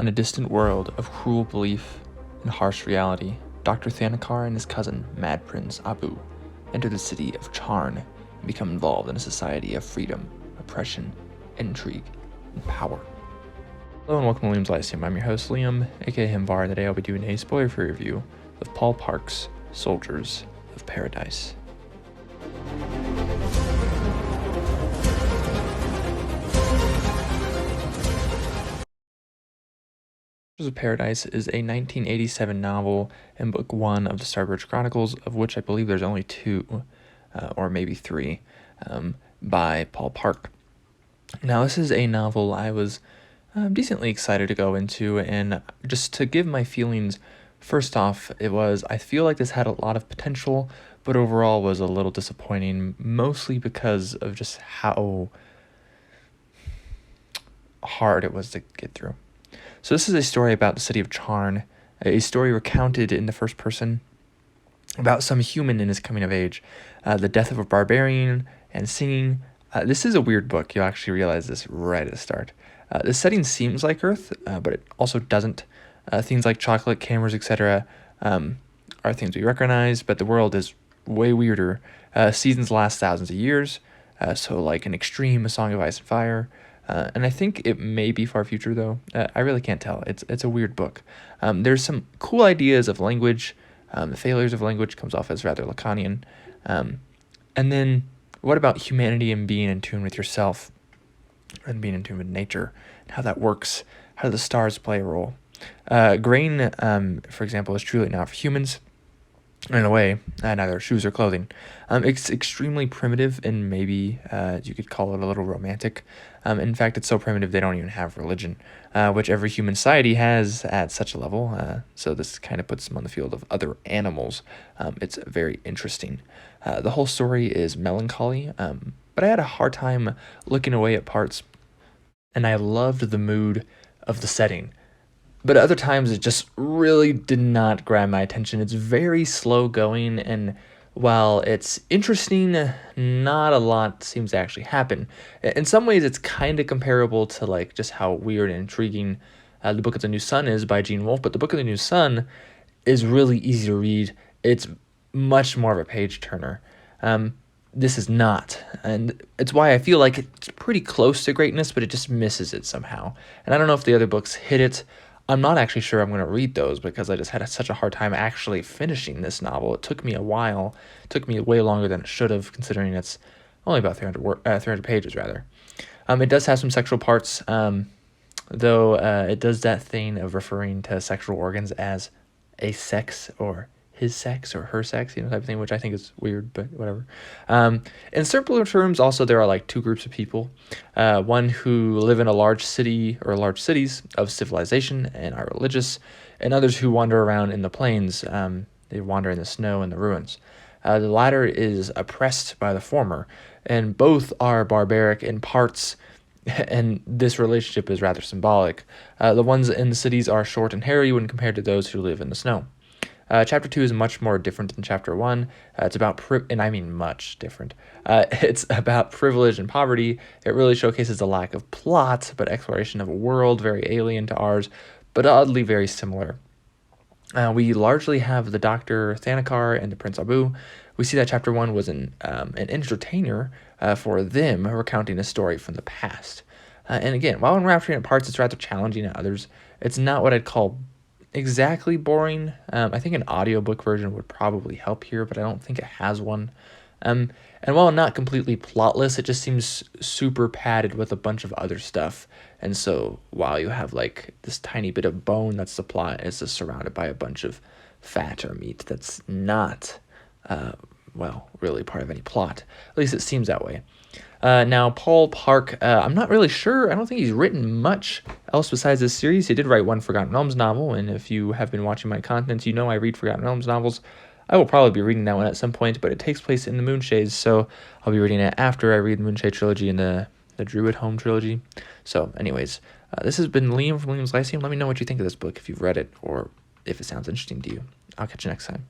On a distant world of cruel belief and harsh reality, Dr. Thanakar and his cousin, Mad Prince Abu, enter the city of Charn and become involved in a society of freedom, oppression, intrigue, and power. Hello and welcome to Liam's Lyceum. I'm your host Liam, aka Himvar, and today I'll be doing a spoiler-free review of Paul Park's Soldiers of Paradise. Soldiers of Paradise is a 1987 novel and book one of the Starbridge Chronicles, of which I believe there's only two, or maybe three, by Paul Park. Now, this is a novel I was decently excited to go into, and just to give my feelings, first off, I feel like this had a lot of potential, but overall was a little disappointing, mostly because of just how hard it was to get through. So this is a story about the city of Charn, a story recounted in the first person about some human in his coming of age, the death of a barbarian, and singing. This is a weird book. You'll actually realize this right at the start. The setting seems like Earth, but it also doesn't. Things like chocolate, cameras, etc. Are things we recognize, but the world is way weirder. Seasons last thousands of years, so like an extreme, A Song of Ice and Fire. And I think it may be far future, though. I really can't tell. It's a weird book. There's some cool ideas of language. The failures of language comes off as rather Lacanian. And then what about humanity and being in tune with yourself and being in tune with nature, and how that works? How do the stars play a role? Grain, for example, is truly not for humans. In a way, neither shoes or clothing. It's extremely primitive, and maybe you could call it a little romantic. In fact, it's so primitive they don't even have religion, which every human society has at such a level. So this kind of puts them on the field of other animals. It's very interesting. The whole story is melancholy, but I had a hard time looking away at parts, and I loved the mood of the setting. But at other times, it just really did not grab my attention. It's very slow going, and while it's interesting, not a lot seems to actually happen. In some ways, it's kind of comparable to like just how weird and intriguing the Book of the New Sun is by Gene Wolfe, but the Book of the New Sun is really easy to read. It's much more of a page-turner. This is not, and it's why I feel like it's pretty close to greatness, but it just misses it somehow. And I don't know if the other books hit it. I'm not actually sure I'm going to read those because I just had such a hard time actually finishing this novel. It took me a while. It took me way longer than it should have, considering it's only about 300 pages, rather. It does have some sexual parts, though it does that thing of referring to sexual organs as a sex or his sex or her sex, type of thing, which I think is weird, but whatever. In simpler terms, also, there are like two groups of people. One who live in a large city or large cities of civilization and are religious, and others who wander around in the plains. They wander in the snow and the ruins. The latter is oppressed by the former, and both are barbaric in parts, and this relationship is rather symbolic. The ones in the cities are short and hairy when compared to those who live in the snow. Chapter 2 is much more different than Chapter 1. It's about, and I mean much different. It's about privilege and poverty. It really showcases the lack of plot, but exploration of a world very alien to ours, but oddly very similar. We largely have the Dr. Thanakar and the Prince Abu. We see that Chapter 1 was an entertainer for them, recounting a story from the past. And again, while enrapturing at parts, it's rather challenging at others. It's not what I'd call exactly boring. I think an audiobook version would probably help here, but I don't think it has one. And while not completely plotless, it just seems super padded with a bunch of other stuff. And so while you have like this tiny bit of bone that's the plot, it's just surrounded by a bunch of fat or meat that's not, really part of any plot. At least it seems that way. Now, Paul Park, I'm not really sure. I don't think he's written much else besides this series. He did write one Forgotten Realms novel, and if you have been watching my content, you know I read Forgotten Realms novels. I will probably be reading that one at some point, but it takes place in the Moonshades, so I'll be reading it after I read the Moonshade trilogy and the Druid Home trilogy. So, anyways, this has been Liam from Liam's Lyceum. Let me know what you think of this book, if you've read it, or if it sounds interesting to you. I'll catch you next time.